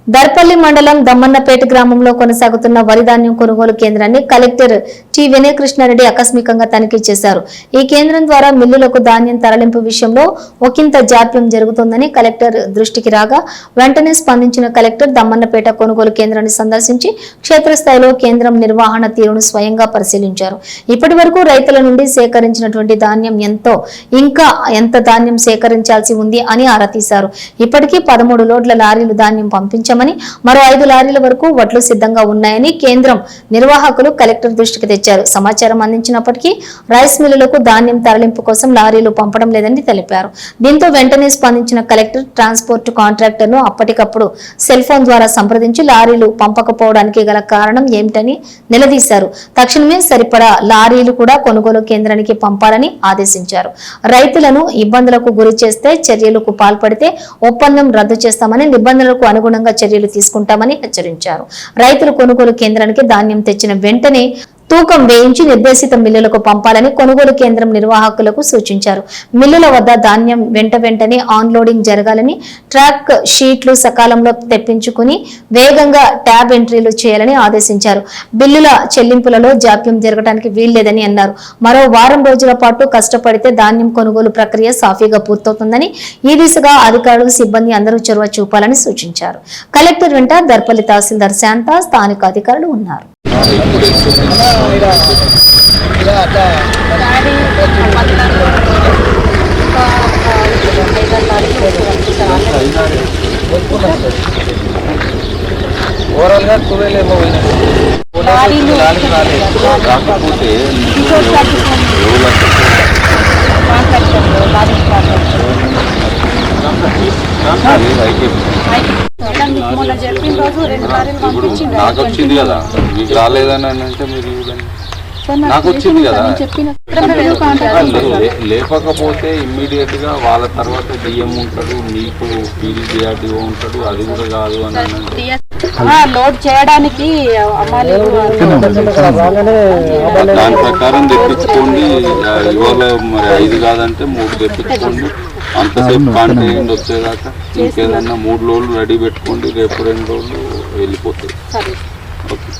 దర్పల్లి మండలం దమ్మన్నపేట గ్రామంలో కొనసాగుతున్న వరి ధాన్యం కొనుగోలు కేంద్రాన్ని కలెక్టర్ టి వినయకృష్ణారెడ్డి ఆకస్మికంగా తనిఖీ చేశారు. ఈ కేంద్రం ద్వారా మిల్లులకు ధాన్యం తరలింపు విషయంలో ఒకంత జాప్యం జరుగుతోందని కలెక్టర్ దృష్టికి రాగా వెంటనే స్పందించిన కలెక్టర్ దమ్మన్నపేట కొనుగోలు కేంద్రాన్ని సందర్శించి క్షేత్రస్థాయిలో కేంద్రం నిర్వహణ తీరును స్వయంగా పరిశీలించారు. ఇప్పటి వరకు రైతుల నుండి సేకరించినటువంటి ధాన్యం ఇంకా ఎంత ధాన్యం సేకరించాల్సి ఉంది అని ఆరా తీశారు. ఇప్పటికీ 13 లోడ్ల లారీలు ధాన్యం పంపించారు. మరో 5 లారీల వరకు వడ్లు సిద్ధంగా ఉన్నాయని కేంద్రం నిర్వాహకులు కలెక్టర్ దృష్టికి తెచ్చారు. సమాచారం అందించినప్పటికీ రైస్ మిల్లులకు ధాన్యం తరలింపు కోసం లారీలు పంపడం లేదని తెలిపారు. దీంతో వెంటనే స్పందించిన కలెక్టర్ ట్రాన్స్పోర్ట్ కాంట్రాక్టర్ ను అప్పటికప్పుడు సెల్ ఫోన్ ద్వారా సంప్రదించి లారీలు పంపకపోవడానికి గల కారణం ఏమిటని నిలదీశారు. తక్షణమే సరిపడా లారీలు కూడా కొనుగోలు కేంద్రానికి పంపాలని ఆదేశించారు. రైతులను ఇబ్బందులకు గురి చేస్తే చర్యలకు పాల్పడితే ఒప్పందం రద్దు చేస్తామని, నిబంధనలకు అనుగుణంగా చర్యలు తీసుకుంటామని హెచ్చరించారు. రైతులు కొనుగోలు కేంద్రానికి ధాన్యం తెచ్చిన వెంటనే తూకం వేయించి నిర్దేశిత మిల్లులకు పంపాలని కొనుగోలు కేంద్రం నిర్వాహకులకు సూచించారు. మిల్లుల వద్ద ధాన్యం వెంటనే ఆన్లోడింగ్ జరగాలని, ట్రాక్ షీట్లు సకాలంలో తెప్పించుకుని వేగంగా ట్యాబ్ ఎంట్రీలు చేయాలని ఆదేశించారు. బిల్లుల చెల్లింపులలో జాప్యం జరగడానికి వీల్లేదని అన్నారు. మరో వారం రోజుల పాటు కష్టపడితే ధాన్యం కొనుగోలు ప్రక్రియ సాఫీగా పూర్తవుతుందని, ఈ దిశగా అధికారులు సిబ్బంది అందరూ చొరవ చూపాలని సూచించారు. కలెక్టర్ వెంట దర్పల్లి తహసీల్దార్ శాంత, స్థానిక అధికారులు ఉన్నారు. ఓవరాల్ గా 12 ఏమో రాకపోతే నాకు వచ్చింది కదా, మీకు రాలేదని అంటే మీరు నాకు వచ్చింది కదా. లేకపోతే ఇమ్మీడియట్ గా వాళ్ళ తర్వాత డిఎం ఉంటాడు, మీకు పీడీఆర్డీఓ ఉంటాడు, అది కూడా కాదు అని లోడ్ చేయడానికి దాని ప్రకారం తెప్పించుకోండి. ఇవాళ మరి 5 కాదంటే 3 తెప్పించుకోండి. అంతసేపు కాంటైన్ వచ్చేదాకా ఇంకేదన్నా 3 రోజులు రెడీ పెట్టుకోండి. రేపు 2 రోజులు వెళ్ళిపోతాయి. ఓకే.